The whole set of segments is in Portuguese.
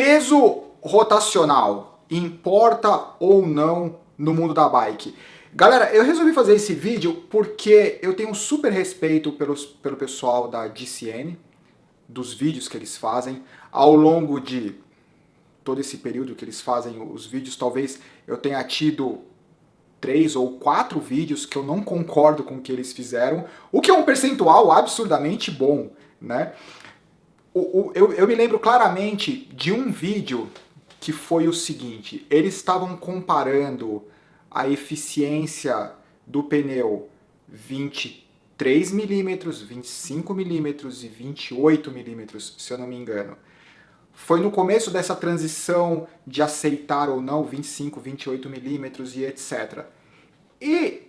Peso rotacional importa ou não no mundo da bike? Galera, eu resolvi fazer esse vídeo porque eu tenho um super respeito pelo pessoal da GCN, dos vídeos que eles fazem. Ao longo de todo esse período que eles fazem os vídeos, talvez eu tenha tido 3 ou 4 vídeos que eu não concordo com o que eles fizeram, o que é um percentual absurdamente bom, né? Eu me lembro claramente de um vídeo que foi o seguinte: eles estavam comparando a eficiência do pneu 23 milímetros, 25 milímetros e 28 milímetros, se eu não me engano. Foi no começo dessa transição de aceitar ou não 25, 28 milímetros e etc. E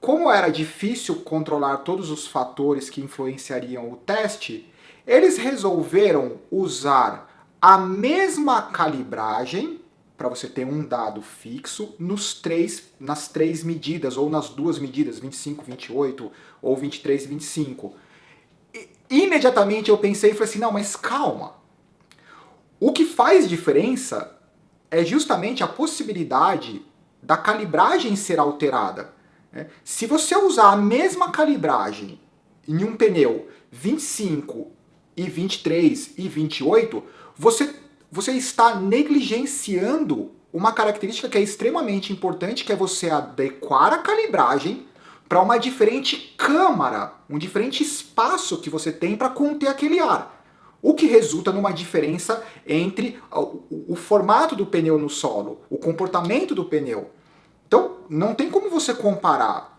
como era difícil controlar todos os fatores que influenciariam o teste, eles resolveram usar a mesma calibragem, para você ter um dado fixo, nas três medidas, ou nas duas medidas, 25, 28, ou 23, 25. E, imediatamente eu pensei e falei assim, não, mas calma. O que faz diferença é justamente a possibilidade da calibragem ser alterada. Se você usar a mesma calibragem em um pneu 25 e 23 e 28, você está negligenciando uma característica que é extremamente importante, que é você adequar a calibragem para uma diferente câmara, um diferente espaço que você tem para conter aquele ar. O que resulta numa diferença entre o formato do pneu no solo, o comportamento do pneu. Então, não tem como você comparar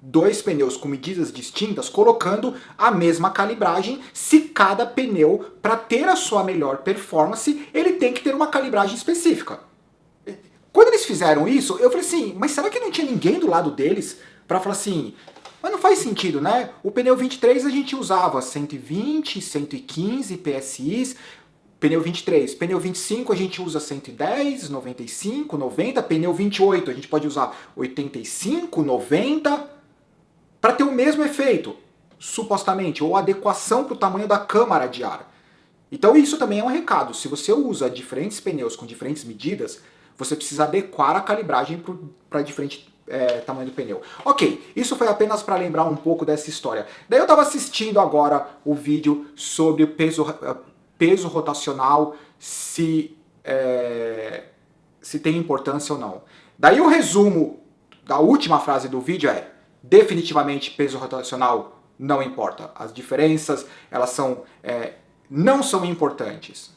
dois pneus com medidas distintas colocando a mesma calibragem, se cada pneu, para ter a sua melhor performance, ele tem que ter uma calibragem específica. Quando eles fizeram isso, eu falei assim, mas será que não tinha ninguém do lado deles para falar assim, mas não faz sentido, né? O pneu 23 a gente usava 120, 115 PSIs, pneu 23. Pneu 25 a gente usa 110, 95, 90. Pneu 28 a gente pode usar 85, 90, para ter o mesmo efeito, supostamente, ou adequação para o tamanho da câmara de ar. Então isso também é um recado. Se você usa diferentes pneus com diferentes medidas, você precisa adequar a calibragem para diferente tamanho do pneu. Ok, isso foi apenas para lembrar um pouco dessa história. Daí eu estava assistindo agora o vídeo sobre o peso rotacional, se tem importância ou não. Daí o resumo da última frase do vídeo é: definitivamente peso rotacional não importa. As diferenças, elas não são importantes.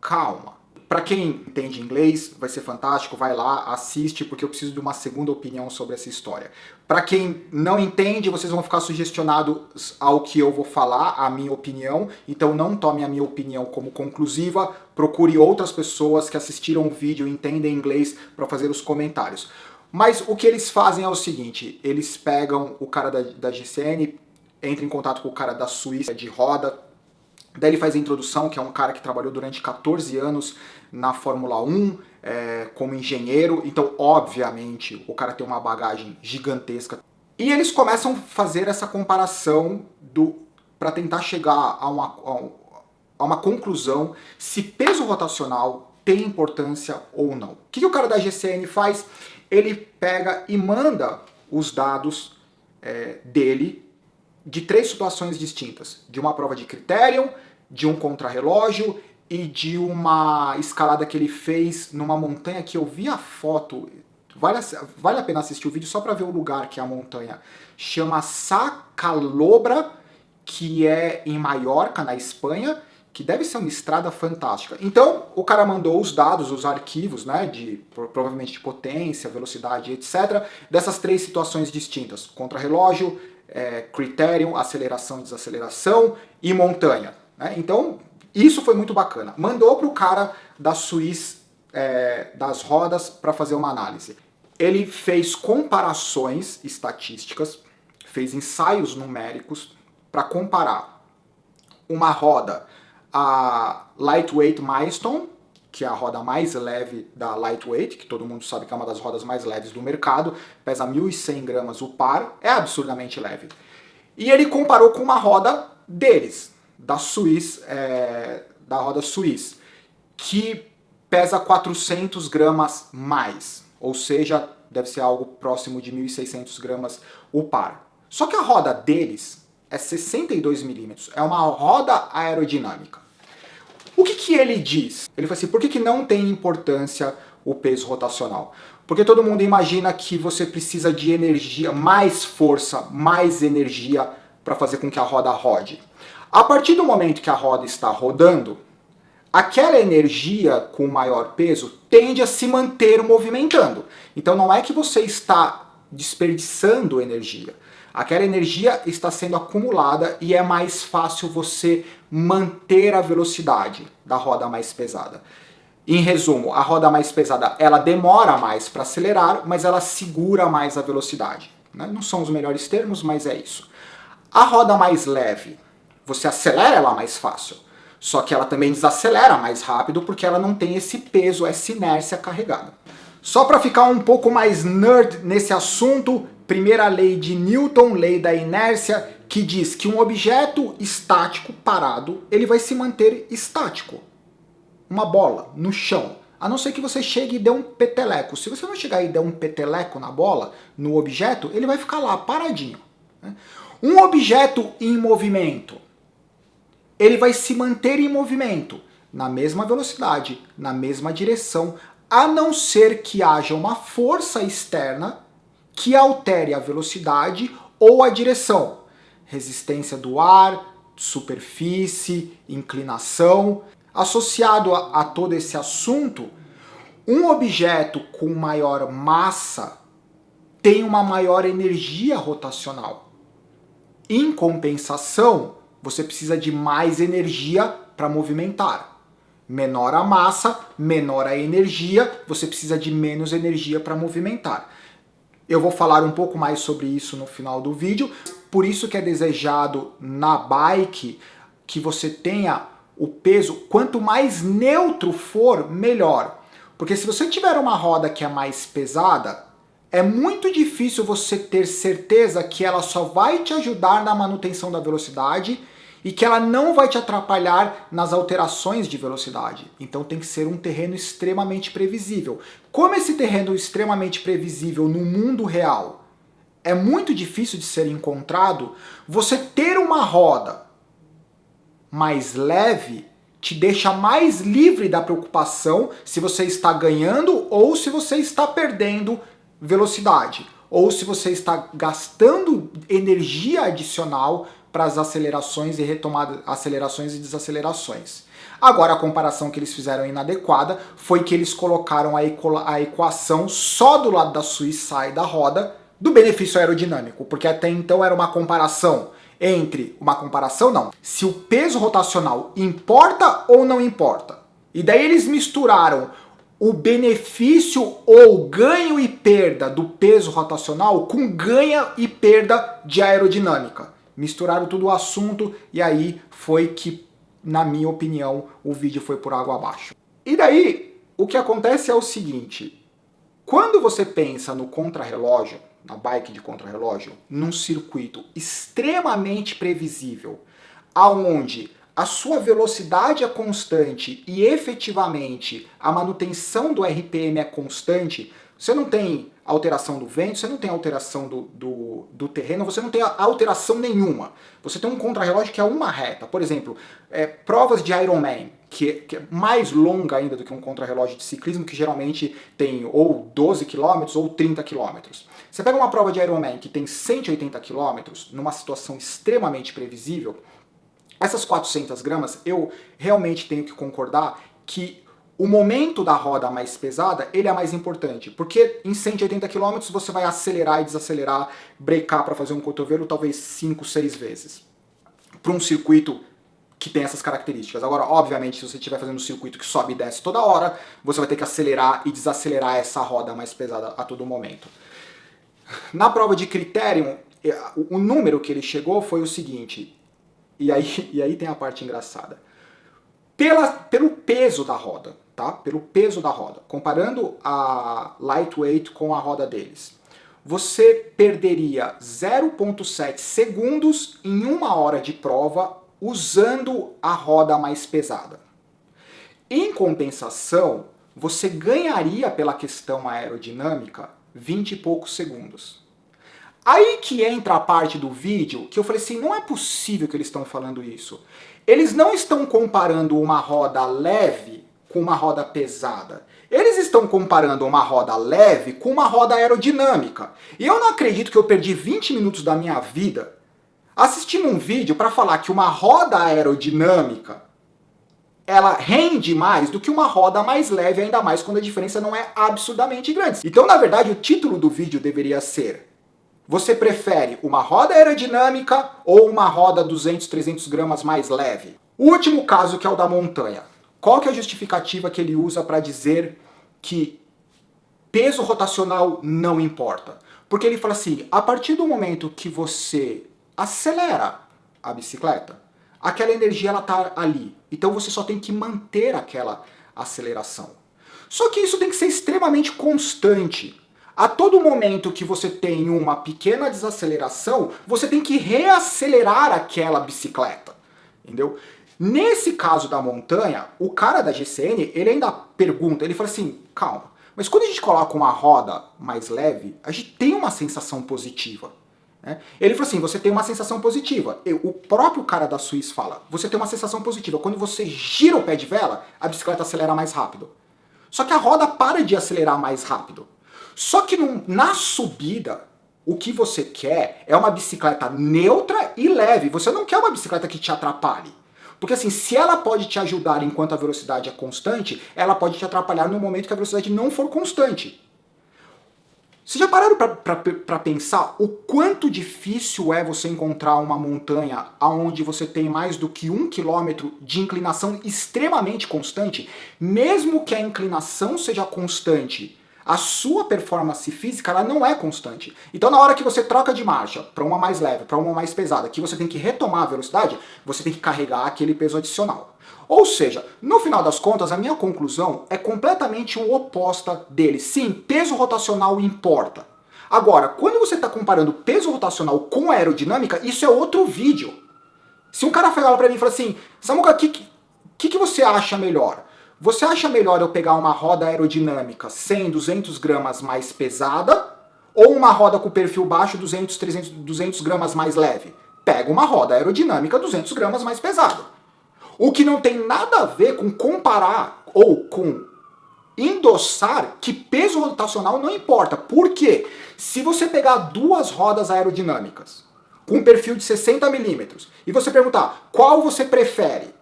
Calma. Para quem entende inglês, vai ser fantástico, vai lá, assiste, porque eu preciso de uma segunda opinião sobre essa história. Para quem não entende, vocês vão ficar sugestionados ao que eu vou falar, a minha opinião, então não tome a minha opinião como conclusiva, procure outras pessoas que assistiram o vídeo e entendem inglês para fazer os comentários. Mas o que eles fazem é o seguinte: eles pegam o cara da GCN, entra em contato com o cara da Suíça de roda, daí ele faz a introdução, que é um cara que trabalhou durante 14 anos na Fórmula 1 como engenheiro, então obviamente o cara tem uma bagagem gigantesca. E eles começam a fazer essa comparação para tentar chegar a uma conclusão se peso rotacional tem importância ou não. O que o cara da GCN faz? Ele pega e manda os dados dele de 3 situações distintas. De uma prova de criterium, de um contrarrelógio e de uma escalada que ele fez numa montanha que eu vi a foto. Vale a pena assistir o vídeo só para ver o lugar que é a montanha. Chama Sacalobra, que é em Maiorca, na Espanha, que deve ser uma estrada fantástica. Então, o cara mandou os dados, os arquivos, né, provavelmente de potência, velocidade, etc., dessas 3 situações distintas: contrarrelógio, criterium, aceleração e desaceleração, e montanha. Né? Então, isso foi muito bacana. Mandou para o cara da Suíça, das rodas, para fazer uma análise. Ele fez comparações estatísticas, fez ensaios numéricos para comparar uma roda, a Lightweight Milestone, que é a roda mais leve da Lightweight, que todo mundo sabe que é uma das rodas mais leves do mercado, pesa 1.100 gramas o par, é absurdamente leve. E ele comparou com uma roda deles, da Suíça, da roda suíça. que pesa 400 gramas mais, ou seja, deve ser algo próximo de 1.600 gramas o par. Só que a roda deles é 62 milímetros, é uma roda aerodinâmica. O que ele diz? Ele fala assim, por que não tem importância o peso rotacional? Porque todo mundo imagina que você precisa de energia, mais força, mais energia para fazer com que a roda rode. A partir do momento que a roda está rodando, aquela energia com maior peso tende a se manter movimentando. Então não é que você está desperdiçando energia. Aquela energia está sendo acumulada e é mais fácil você manter a velocidade da roda mais pesada. Em resumo, a roda mais pesada ela demora mais para acelerar, mas ela segura mais a velocidade. Não são os melhores termos, mas é isso. A roda mais leve, você acelera ela mais fácil, só que ela também desacelera mais rápido porque ela não tem esse peso, essa inércia carregada. Só para ficar um pouco mais nerd nesse assunto, primeira lei de Newton, lei da inércia, que diz que um objeto estático parado, ele vai se manter estático. Uma bola no chão, a não ser que você chegue e dê um peteleco. Se você não chegar e der um peteleco na bola, no objeto, ele vai ficar lá paradinho. Um objeto em movimento, ele vai se manter em movimento na mesma velocidade, na mesma direção, a não ser que haja uma força externa que altere a velocidade ou a direção. Resistência do ar, superfície, inclinação. Associado a todo esse assunto, um objeto com maior massa tem uma maior energia rotacional. Em compensação, você precisa de mais energia para movimentar. Menor a massa, menor a energia, você precisa de menos energia para movimentar. Eu vou falar um pouco mais sobre isso no final do vídeo. Por isso que é desejado na bike que você tenha o peso, quanto mais neutro for, melhor. Porque se você tiver uma roda que é mais pesada, é muito difícil você ter certeza que ela só vai te ajudar na manutenção da velocidade e que ela não vai te atrapalhar nas alterações de velocidade. Então tem que ser um terreno extremamente previsível. Como esse terreno extremamente previsível no mundo real é muito difícil de ser encontrado, você ter uma roda mais leve te deixa mais livre da preocupação se você está ganhando ou se você está perdendo velocidade, ou se você está gastando energia adicional para as acelerações e retomadas, acelerações e desacelerações. Agora a comparação que eles fizeram inadequada foi que eles colocaram a equação só do lado da Suíça e da roda do benefício aerodinâmico, porque até então era uma comparação se o peso rotacional importa ou não importa. E daí eles misturaram o benefício ou ganho e perda do peso rotacional com ganho e perda de aerodinâmica. Misturaram tudo o assunto e aí foi que, na minha opinião, o vídeo foi por água abaixo. E daí, o que acontece é o seguinte, quando você pensa no contrarrelógio, na bike de contrarrelógio, num circuito extremamente previsível, aonde a sua velocidade é constante e efetivamente a manutenção do RPM é constante, você não tem alteração do vento, você não tem alteração do terreno, você não tem alteração nenhuma. Você tem um contrarrelógio que é uma reta. Por exemplo, provas de Ironman, que é mais longa ainda do que um contrarrelógio de ciclismo, que geralmente tem ou 12 km ou 30 km. Você pega uma prova de Ironman que tem 180 km, numa situação extremamente previsível, essas 400 gramas, eu realmente tenho que concordar que o momento da roda mais pesada, ele é mais importante, porque em 180 km você vai acelerar e desacelerar, brecar para fazer um cotovelo talvez 5, 6 vezes. Para um circuito que tem essas características. Agora, obviamente, se você estiver fazendo um circuito que sobe e desce toda hora, você vai ter que acelerar e desacelerar essa roda mais pesada a todo momento. Na prova de Criterium, o número que ele chegou foi o seguinte, e aí tem a parte engraçada. Pelo peso da roda, tá? Pelo peso da roda, comparando a lightweight com a roda deles, você perderia 0,7 segundos em 1 hora de prova usando a roda mais pesada. Em compensação, você ganharia pela questão aerodinâmica 20 e poucos segundos. Aí que entra a parte do vídeo que eu falei assim, não é possível que eles estão falando isso. Eles não estão comparando uma roda leve com uma roda pesada. Eles estão comparando uma roda leve com uma roda aerodinâmica. E eu não acredito que eu perdi 20 minutos da minha vida assistindo um vídeo para falar que uma roda aerodinâmica ela rende mais do que uma roda mais leve, ainda mais quando a diferença não é absurdamente grande. Então, na verdade, o título do vídeo deveria ser: você prefere uma roda aerodinâmica ou uma roda 200, 300 gramas mais leve? O último caso, que é o da montanha. Qual que é a justificativa que ele usa para dizer que peso rotacional não importa? Porque ele fala assim, a partir do momento que você acelera a bicicleta, aquela energia ela tá ali. Então você só tem que manter aquela aceleração. Só que isso tem que ser extremamente constante. A todo momento que você tem uma pequena desaceleração, você tem que reacelerar aquela bicicleta. Entendeu? Nesse caso da montanha, o cara da GCN, ele ainda pergunta, ele fala assim, calma, mas quando a gente coloca uma roda mais leve, a gente tem uma sensação positiva. Né? Ele falou assim, você tem uma sensação positiva. O próprio cara da Swiss fala, você tem uma sensação positiva. Quando você gira o pé de vela, a bicicleta acelera mais rápido. Só que a roda para de acelerar mais rápido. Só que na subida, o que você quer é uma bicicleta neutra e leve. Você não quer uma bicicleta que te atrapalhe. Porque assim, se ela pode te ajudar enquanto a velocidade é constante, ela pode te atrapalhar no momento que a velocidade não for constante. Vocês já pararam para pensar o quanto difícil é você encontrar uma montanha onde você tem mais do que 1 quilômetro de inclinação extremamente constante? Mesmo que a inclinação seja constante, a sua performance física ela não é constante. Então na hora que você troca de marcha para uma mais leve, para uma mais pesada, que você tem que retomar a velocidade, você tem que carregar aquele peso adicional. Ou seja, no final das contas, a minha conclusão é completamente oposta dele. Sim, peso rotacional importa. Agora, quando você está comparando peso rotacional com aerodinâmica, isso é outro vídeo. Se um cara falar para mim e falar assim, Samuca, o que você acha melhor? Você acha melhor eu pegar uma roda aerodinâmica 100, 200 gramas mais pesada ou uma roda com perfil baixo 200, 300, 200 gramas mais leve? Pega uma roda aerodinâmica 200 gramas mais pesada. O que não tem nada a ver com comparar ou com endossar que peso rotacional não importa. Por quê? Se você pegar duas rodas aerodinâmicas com perfil de 60 milímetros e você perguntar qual você prefere,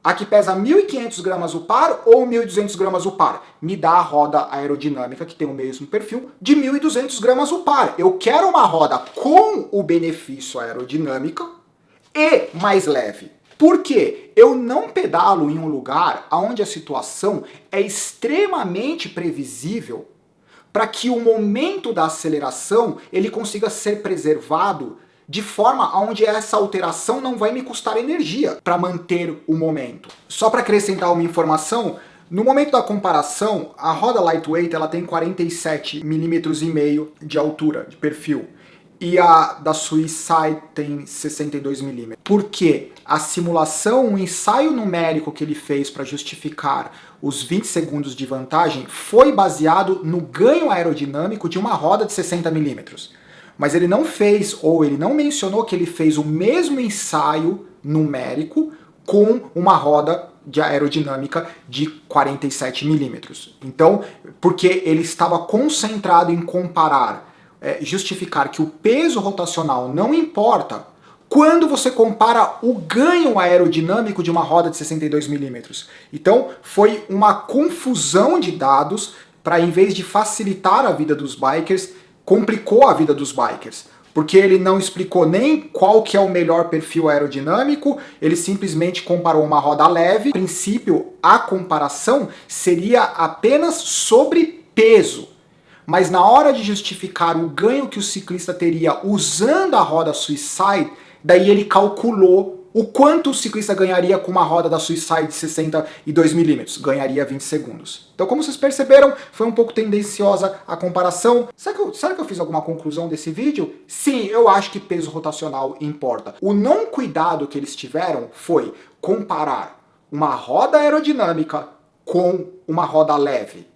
a que pesa 1.500 gramas o par ou 1.200 gramas o par? Me dá a roda aerodinâmica que tem o mesmo perfil de 1.200 gramas o par. Eu quero uma roda com o benefício aerodinâmica e mais leve. Por quê? Eu não pedalo em um lugar onde a situação é extremamente previsível para que o momento da aceleração ele consiga ser preservado de forma onde essa alteração não vai me custar energia para manter o momento. Só para acrescentar uma informação, no momento da comparação, a roda lightweight ela tem 47,5 milímetros de altura, de perfil. E a da Suicide tem 62 milímetros. Por quê? A simulação, o ensaio numérico que ele fez para justificar os 20 segundos de vantagem foi baseado no ganho aerodinâmico de uma roda de 60 milímetros. Mas ele não fez, ou ele não mencionou que ele fez o mesmo ensaio numérico com uma roda de aerodinâmica de 47 milímetros. Então, porque ele estava concentrado em comparar justificar que o peso rotacional não importa quando você compara o ganho aerodinâmico de uma roda de 62 milímetros. Então, foi uma confusão de dados para, em vez de facilitar a vida dos bikers, complicou a vida dos bikers. Porque ele não explicou nem qual que é o melhor perfil aerodinâmico, ele simplesmente comparou uma roda leve. A princípio, a comparação seria apenas sobre peso. Mas na hora de justificar o ganho que o ciclista teria usando a roda Suicide, daí ele calculou o quanto o ciclista ganharia com uma roda da Suicide de 62 milímetros. Ganharia 20 segundos. Então, como vocês perceberam, foi um pouco tendenciosa a comparação. Será que eu fiz alguma conclusão desse vídeo? Sim, eu acho que peso rotacional importa. O não cuidado que eles tiveram foi comparar uma roda aerodinâmica com uma roda leve?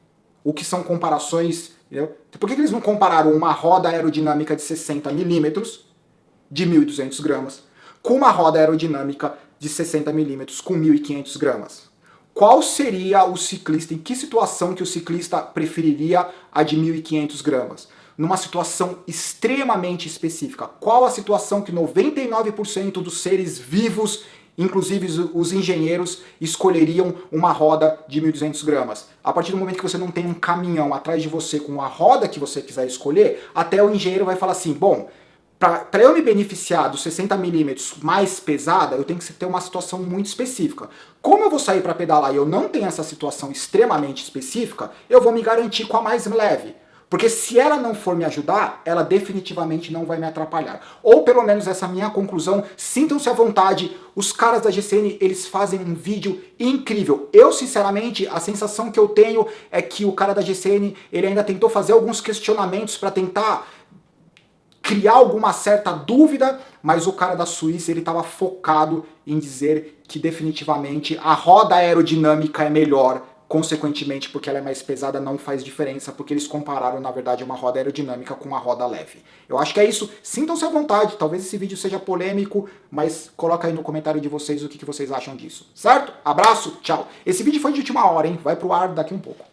O que são comparações, entendeu? Por que eles não compararam uma roda aerodinâmica de 60 milímetros, de 1.200 gramas, com uma roda aerodinâmica de 60 milímetros com 1.500 gramas? Qual seria o ciclista, em que situação que o ciclista preferiria a de 1.500 gramas? Numa situação extremamente específica. Qual a situação que 99% dos seres vivos, inclusive os engenheiros, escolheriam uma roda de 1.200 gramas? A partir do momento que você não tem um caminhão atrás de você com a roda que você quiser escolher, até o engenheiro vai falar assim, bom, para eu me beneficiar dos 60 milímetros mais pesada, eu tenho que ter uma situação muito específica. Como eu vou sair para pedalar e eu não tenho essa situação extremamente específica, eu vou me garantir com a mais leve. Porque se ela não for me ajudar, ela definitivamente não vai me atrapalhar. Ou pelo menos essa é a minha conclusão, sintam-se à vontade, os caras da GCN, eles fazem um vídeo incrível. Eu, sinceramente, a sensação que eu tenho é que o cara da GCN, ele ainda tentou fazer alguns questionamentos para tentar criar alguma certa dúvida, mas o cara da Suíça, ele estava focado em dizer que definitivamente a roda aerodinâmica é melhor, consequentemente, porque ela é mais pesada, não faz diferença, porque eles compararam, na verdade, uma roda aerodinâmica com uma roda leve. Eu acho que é isso. Sintam-se à vontade. Talvez esse vídeo seja polêmico, mas coloca aí no comentário de vocês o que vocês acham disso. Certo? Abraço, tchau. Esse vídeo foi de última hora, hein? Vai pro ar daqui um pouco.